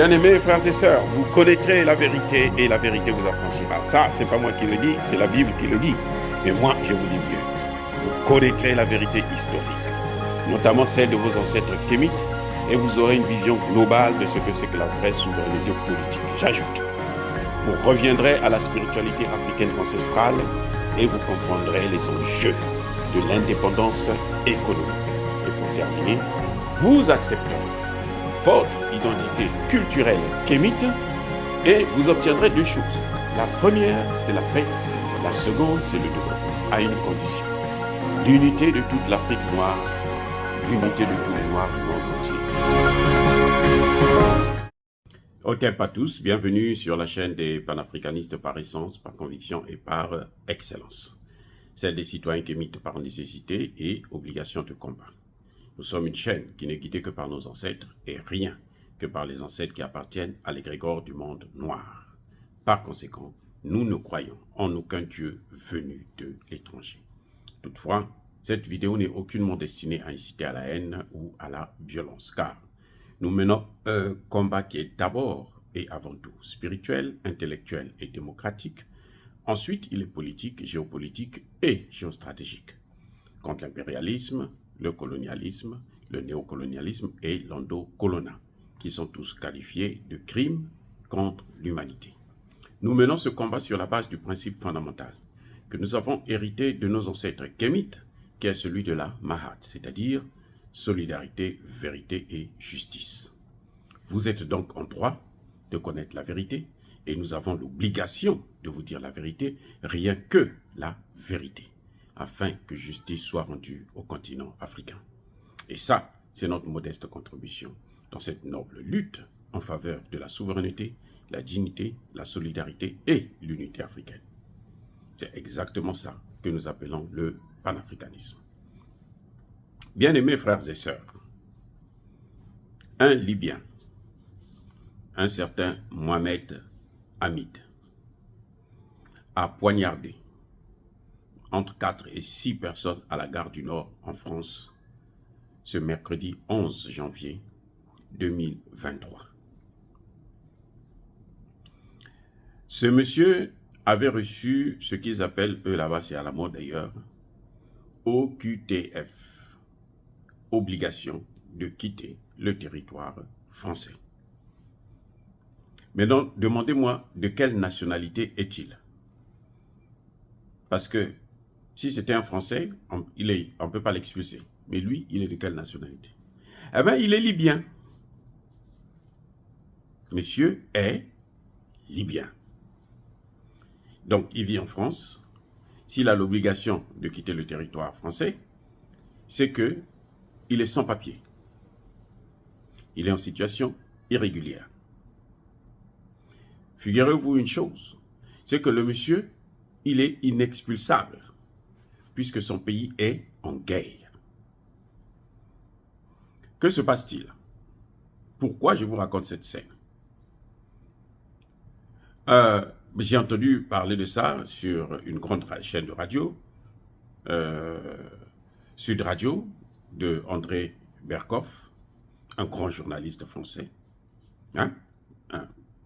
Bien-aimés frères et sœurs, vous connaîtrez la vérité et la vérité vous affranchira. Ça, c'est pas moi qui le dis, c'est la Bible qui le dit. Mais moi, je vous dis mieux. Vous connaîtrez la vérité historique, notamment celle de vos ancêtres kémites, et vous aurez une vision globale de ce que c'est que la vraie souveraineté politique. J'ajoute, vous reviendrez à la spiritualité africaine ancestrale et vous comprendrez les enjeux de l'indépendance économique. Et pour terminer, vous accepterez votre identité culturelle kémite et vous obtiendrez deux choses. La première, c'est la paix. La seconde, c'est le développement, à une condition. L'unité de toute l'Afrique noire, l'unité de tous les Noirs du monde entier. Ok, pas tous, bienvenue sur la chaîne des panafricanistes par essence, par conviction et par excellence. Celle des citoyens kémites par nécessité et obligation de combat. Nous sommes une chaîne qui n'est guidée que par nos ancêtres et rien que par les ancêtres qui appartiennent à l'égrégore du monde noir. Par conséquent, nous ne croyons en aucun Dieu venu de l'étranger. Toutefois, cette vidéo n'est aucunement destinée à inciter à la haine ou à la violence, car nous menons un combat qui est d'abord et avant tout spirituel, intellectuel et démocratique. Ensuite, il est politique, géopolitique et géostratégique. Contre l'impérialisme, le colonialisme, le néocolonialisme et l'endocolonat, qui sont tous qualifiés de crimes contre l'humanité. Nous menons ce combat sur la base du principe fondamental que nous avons hérité de nos ancêtres kémites, qui est celui de la Mahat, c'est-à-dire solidarité, vérité et justice. Vous êtes donc en droit de connaître la vérité et nous avons l'obligation de vous dire la vérité, rien que la vérité, afin que justice soit rendue au continent africain. Et ça, c'est notre modeste contribution dans cette noble lutte en faveur de la souveraineté, la dignité, la solidarité et l'unité africaine. C'est exactement ça que nous appelons le panafricanisme. Bien-aimés frères et sœurs, un Libyen, un certain Mohamed Hamid, a poignardé entre 4 et 6 personnes à la gare du Nord en France ce mercredi 11 janvier 2023. Ce monsieur avait reçu ce qu'ils appellent, eux là-bas, c'est à la mode d'ailleurs, OQTF, obligation de quitter le territoire français. Maintenant, demandez-moi de quelle nationalité est-il? Parce que si c'était un Français, on ne peut pas l'expulser. Mais lui, il est de quelle nationalité? Eh bien, il est libyen. Monsieur est libyen. Donc, il vit en France. S'il a l'obligation de quitter le territoire français, c'est qu'il est sans papier. Il est en situation irrégulière. Figurez-vous une chose, c'est que le monsieur, il est inexpulsable, puisque son pays est en guerre. Que se passe-t-il? Pourquoi je vous raconte cette scène? J'ai entendu parler de ça sur une grande chaîne de radio, Sud Radio, de André Berkoff, un grand journaliste français,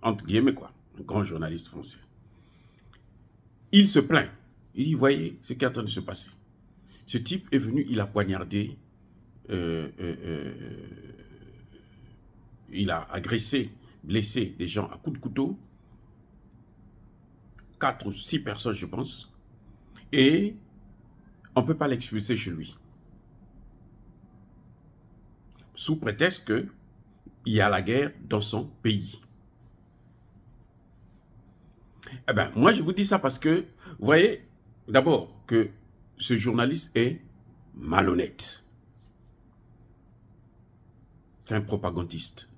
entre guillemets quoi, un grand journaliste français. Il se plaint, il dit, voyez ce qui est en train de se passer. Ce type est venu, il a poignardé, il a agressé, blessé des gens à coups de couteau, 4 ou 6 personnes je pense, et on ne peut pas l'expulser chez lui. Sous prétexte qu'il y a la guerre dans son pays. Eh bien, moi je vous dis ça parce que, vous voyez, d'abord que ce journaliste est malhonnête. C'est un propagandiste.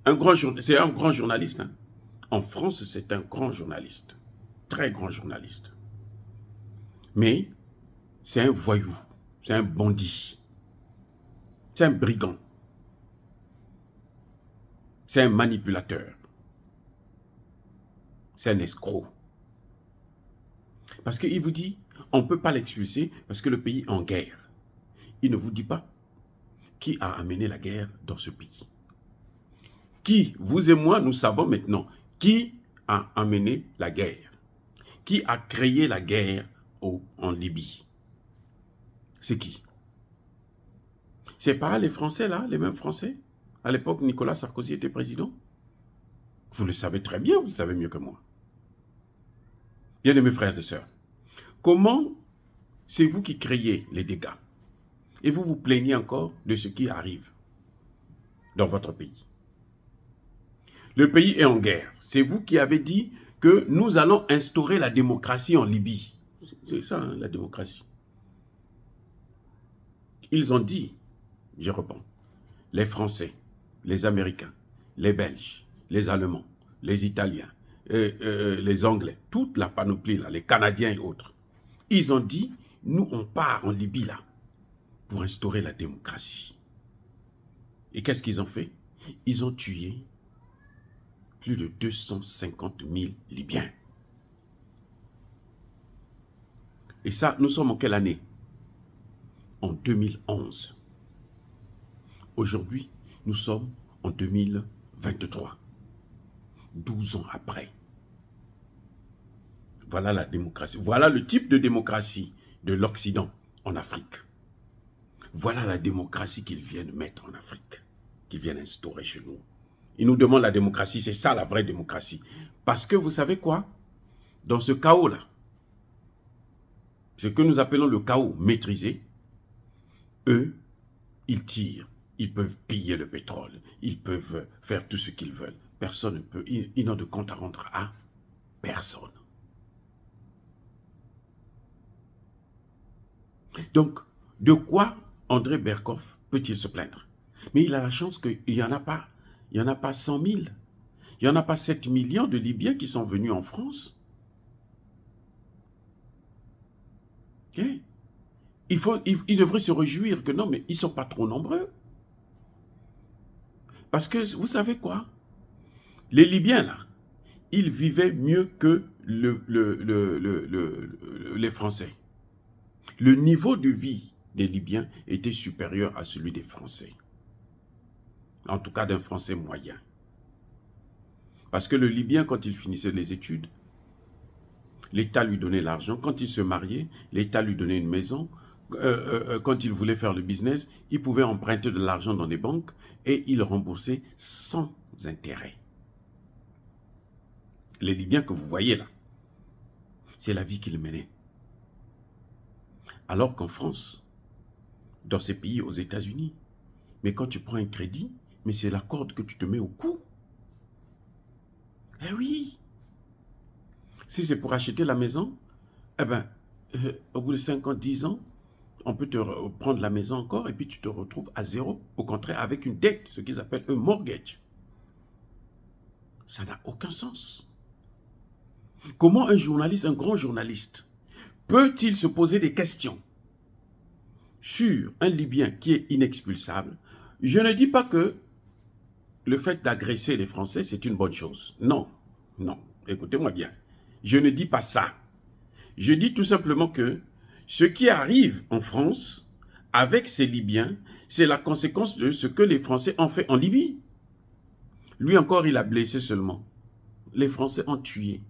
C'est un grand journaliste. Hein. En France, c'est un grand journaliste. Très grand journaliste. Mais c'est un voyou. C'est un bandit. C'est un brigand. C'est un manipulateur. C'est un escroc. Parce qu'il vous dit, on ne peut pas l'expulser parce que le pays est en guerre. Il ne vous dit pas qui a amené la guerre dans ce pays. Qui, vous et moi, nous savons maintenant, qui a amené la guerre? Qui a créé la guerre en Libye? C'est qui? C'est pas les Français là, les mêmes Français? À l'époque, Nicolas Sarkozy était président? Vous le savez très bien, vous le savez mieux que moi. Bien-aimés frères et sœurs, comment c'est vous qui créez les dégâts? Et vous vous plaignez encore de ce qui arrive dans votre pays. Le pays est en guerre. C'est vous qui avez dit que nous allons instaurer la démocratie en Libye. C'est ça, hein, la démocratie. Ils ont dit, je reprends, les Français, les Américains, les Belges, les Allemands, les Italiens, les Anglais, toute la panoplie, là, les Canadiens et autres, ils ont dit, nous on part en Libye là, pour instaurer la démocratie. Et qu'est-ce qu'ils ont fait? Ils ont tué plus de 250 000 Libyens. Et ça, nous sommes en quelle année? En 2011. Aujourd'hui, nous sommes en 2023. 12 ans après. Voilà la démocratie. Voilà le type de démocratie de l'Occident en Afrique. Voilà la démocratie qu'ils viennent mettre en Afrique, qu'ils viennent instaurer chez nous. Ils nous demandent la démocratie, c'est ça la vraie démocratie. Parce que vous savez quoi? Dans ce chaos-là, ce que nous appelons le chaos maîtrisé, eux, ils tirent, ils peuvent piller le pétrole, ils peuvent faire tout ce qu'ils veulent. Personne ne peut, ils n'ont de compte à rendre à personne. Donc, de quoi André Berkoff peut-il se plaindre? Mais il a la chance qu'il n'y en a pas. Il n'y en a pas 100 000. Il n'y en a pas 7 millions de Libyens qui sont venus en France. Okay. Il devrait se réjouir que non, mais ils ne sont pas trop nombreux. Parce que, vous savez quoi? Les Libyens, là, ils vivaient mieux que les Français. Le niveau de vie des Libyens était supérieur à celui des Français. En tout cas, d'un Français moyen. Parce que le Libyen, quand il finissait les études, l'État lui donnait l'argent. Quand il se mariait, l'État lui donnait une maison. Quand il voulait faire le business, il pouvait emprunter de l'argent dans des banques et il remboursait sans intérêt. Les Libyens que vous voyez là, c'est la vie qu'ils menaient. Alors qu'en France, dans ces pays, aux États-Unis, mais quand tu prends un crédit, mais c'est la corde que tu te mets au cou. Eh oui. Si c'est pour acheter la maison, eh ben, au bout de 5 ans, 10 ans, on peut te prendre la maison encore et puis tu te retrouves à zéro. Au contraire, avec une dette, ce qu'ils appellent un mortgage. Ça n'a aucun sens. Comment un journaliste, un grand journaliste, peut-il se poser des questions sur un Libyen qui est inexpulsable? Je ne dis pas que le fait d'agresser les Français, c'est une bonne chose. Non, non, écoutez-moi bien. Je ne dis pas ça. Je dis tout simplement que ce qui arrive en France avec ces Libyens, c'est la conséquence de ce que les Français ont fait en Libye. Lui encore, il a blessé seulement. Les Français ont tué.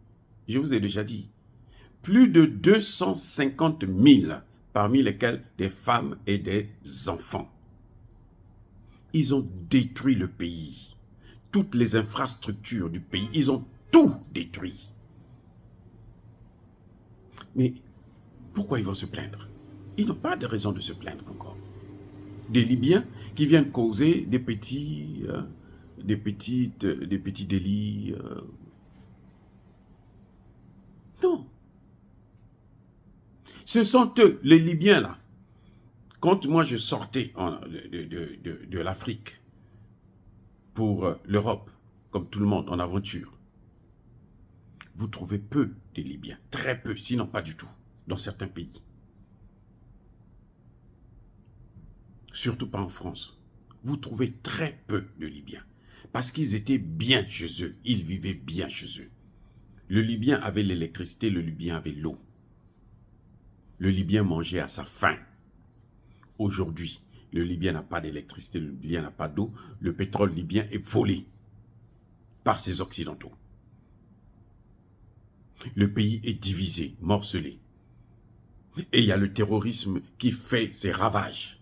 Je vous ai déjà dit. Plus de 250 000, parmi lesquels des femmes et des enfants. Ils ont détruit le pays. Toutes les infrastructures du pays, ils ont tout détruit. Mais pourquoi ils vont se plaindre? Ils n'ont pas de raison de se plaindre encore. Des Libyens qui viennent causer des petits délits. Non. Ce sont eux, les Libyens là. Quand moi je sortais de l'Afrique pour l'Europe, comme tout le monde, en aventure, vous trouvez peu de Libyens, très peu, sinon pas du tout, dans certains pays. Surtout pas en France. Vous trouvez très peu de Libyens, parce qu'ils étaient bien chez eux, ils vivaient bien chez eux. Le Libyen avait l'électricité, le Libyen avait l'eau. Le Libyen mangeait à sa faim. Aujourd'hui, le Libyen n'a pas d'électricité, le Libyen n'a pas d'eau, le pétrole libyen est volé. par ces Occidentaux. Le pays est divisé, morcelé. Et il y a le terrorisme qui fait ses ravages.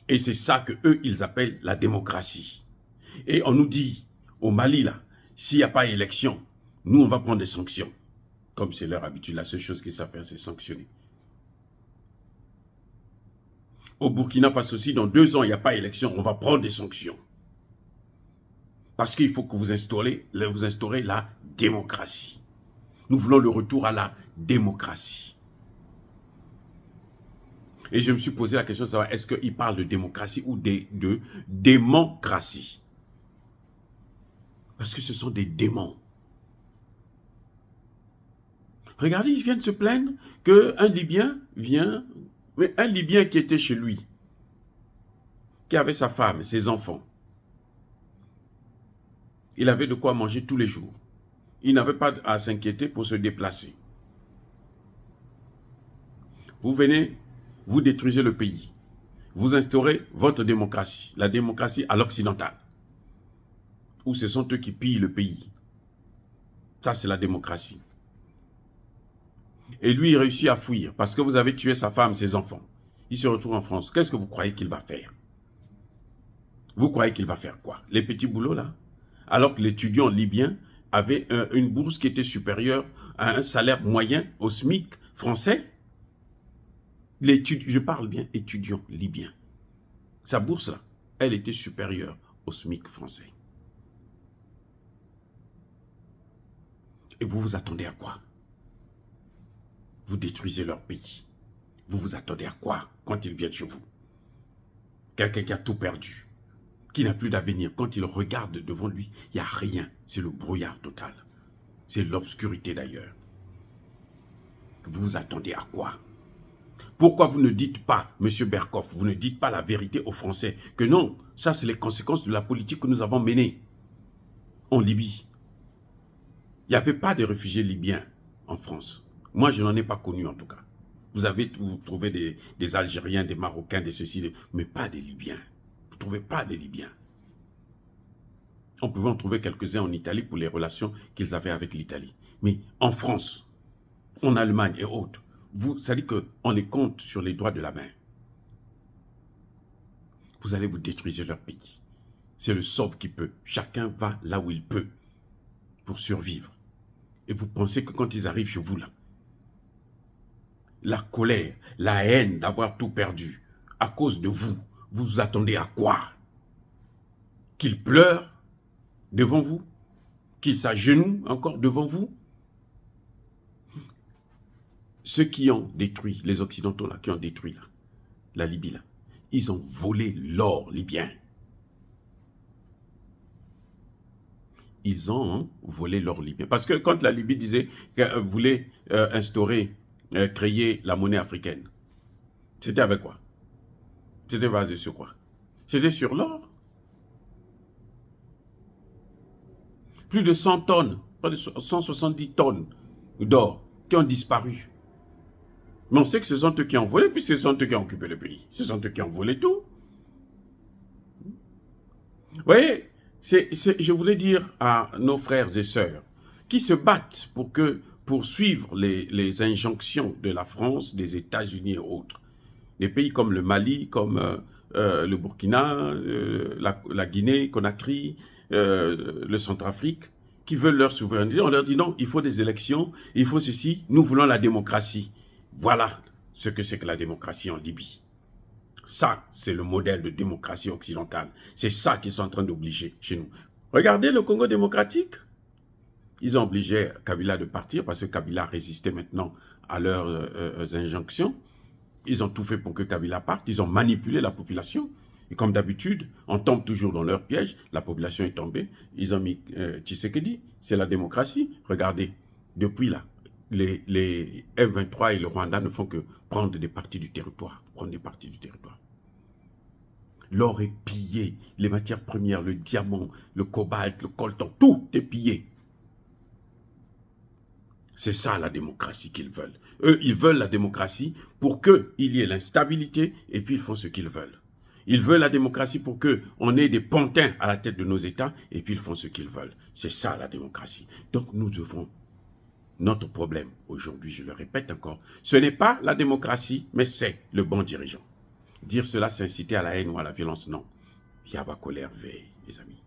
Et c'est ça que eux ils appellent la démocratie. Et on nous dit, au Mali, là, s'il n'y a pas élection, nous, on va prendre des sanctions. Comme c'est leur habitude, la seule chose qu'ils savent faire, c'est sanctionner. Au Burkina Faso aussi, dans 2 ans, il n'y a pas élection, on va prendre des sanctions. Parce qu'il faut que vous instaurez la démocratie. Nous voulons le retour à la démocratie. Et je me suis posé la question de savoir, est-ce qu'il parle de démocratie ou de démocratie? Parce que ce sont des démons. Regardez, ils viennent se plaindre qu'un Libyen vient, mais un Libyen qui était chez lui, qui avait sa femme, ses enfants. Il avait de quoi manger tous les jours. Il n'avait pas à s'inquiéter pour se déplacer. Vous venez, vous détruisez le pays. Vous instaurez votre démocratie, la démocratie à l'occidental. Où ce sont eux qui pillent le pays. Ça, c'est la démocratie. Et lui, il réussit à fuir parce que vous avez tué sa femme, ses enfants. Il se retrouve en France. Qu'est-ce que vous croyez qu'il va faire? Vous croyez qu'il va faire quoi? Les petits boulots, là? Alors que l'étudiant libyen avait une bourse qui était supérieure à un salaire moyen au SMIC français. Je parle bien étudiant libyen. Sa bourse, là, elle était supérieure au SMIC français. Et vous vous attendez à quoi? Vous détruisez leur pays. Vous vous attendez à quoi quand ils viennent chez vous? Quelqu'un qui a tout perdu, qui n'a plus d'avenir. Quand il regarde devant lui, il n'y a rien. C'est le brouillard total. C'est l'obscurité d'ailleurs. Vous vous attendez à quoi? Pourquoi vous ne dites pas, M. Berkoff, vous ne dites pas la vérité aux Français, que non, ça c'est les conséquences de la politique que nous avons menée en Libye. Il n'y avait pas de réfugiés libyens en France. Moi, je n'en ai pas connu en tout cas. Vous avez trouvé des Algériens, des Marocains, des ceci, mais pas des Libyens. Vous ne trouvez pas des Libyens. On pouvait en trouver quelques-uns en Italie pour les relations qu'ils avaient avec l'Italie. Mais en France, en Allemagne et autres, ça dit qu'on les compte sur les doigts de la main. Vous allez vous détruire leur pays. C'est le sauve qui peut. Chacun va là où il peut pour survivre. Et vous pensez que quand ils arrivent chez vous là, la colère, la haine d'avoir tout perdu à cause de vous, vous vous attendez à quoi? Qu'ils pleurent devant vous? Qu'ils s'agenouillent encore devant vous? Ceux qui ont détruit, les Occidentaux là, qui ont détruit là, la Libye là, ils ont volé l'or libyen. Ils ont volé l'or libyen. Parce que quand la Libye disait qu'elle voulait créer la monnaie africaine, c'était avec quoi? C'était basé sur quoi? C'était sur l'or. Plus de 100 tonnes, pas de 170 tonnes d'or qui ont disparu. Mais on sait que ce sont eux qui ont volé, puis ce sont eux qui ont occupé le pays. Ce sont eux qui ont volé tout. Vous voyez, je voulais dire à nos frères et sœurs qui se battent pour suivre les injonctions de la France, des États-Unis et autres. Des pays comme le Mali, comme le Burkina, la Guinée, Conakry, le Centrafrique, qui veulent leur souveraineté. On leur dit non, il faut des élections, il faut ceci, nous voulons la démocratie. Voilà ce que c'est que la démocratie en Libye. Ça, c'est le modèle de démocratie occidentale. C'est ça qu'ils sont en train d'obliger chez nous. Regardez le Congo démocratique. Ils ont obligé Kabila de partir parce que Kabila résistait maintenant à leurs injonctions. Ils ont tout fait pour que Kabila parte. Ils ont manipulé la population. Et comme d'habitude, on tombe toujours dans leur piège. La population est tombée. Ils ont mis Tshisekedi. C'est la démocratie. Regardez, depuis là, les M23 et le Rwanda ne font que prendre des parties du territoire. Prendre des parties du territoire. L'or est pillé. Les matières premières, le diamant, le cobalt, le coltan, tout est pillé. C'est ça la démocratie qu'ils veulent. Eux, ils veulent la démocratie pour qu'il y ait l'instabilité et puis ils font ce qu'ils veulent. Ils veulent la démocratie pour qu'on ait des pantins à la tête de nos États et puis ils font ce qu'ils veulent. C'est ça la démocratie. Donc nous devons, notre problème aujourd'hui, je le répète encore, ce n'est pas la démocratie, mais c'est le bon dirigeant. Dire cela, c'est inciter à la haine ou à la violence, non. Yaba colère veille, mes amis.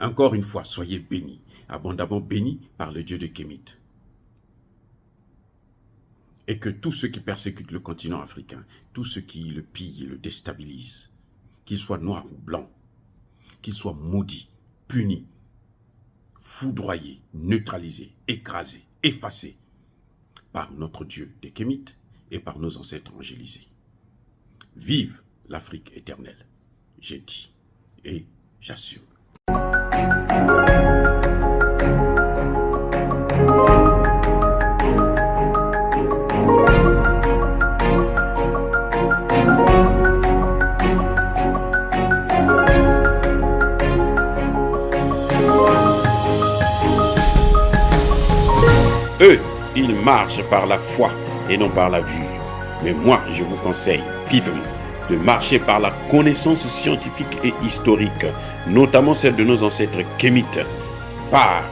Encore une fois, soyez bénis, abondamment bénis par le Dieu de Kémit. Et que tous ceux qui persécutent le continent africain, tous ceux qui le pillent et le déstabilisent, qu'ils soient noirs ou blancs, qu'ils soient maudits, punis, foudroyés, neutralisés, écrasés, effacés par notre Dieu des Kémites et par nos ancêtres angélisés. Vive l'Afrique éternelle, j'ai dit et j'assume. Eux, ils marchent par la foi et non par la vue. Mais moi, je vous conseille vivement de marcher par la connaissance scientifique et historique, notamment celle de nos ancêtres kémites, par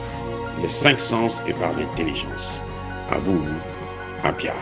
les 5 sens et par l'intelligence. À vous, Apia.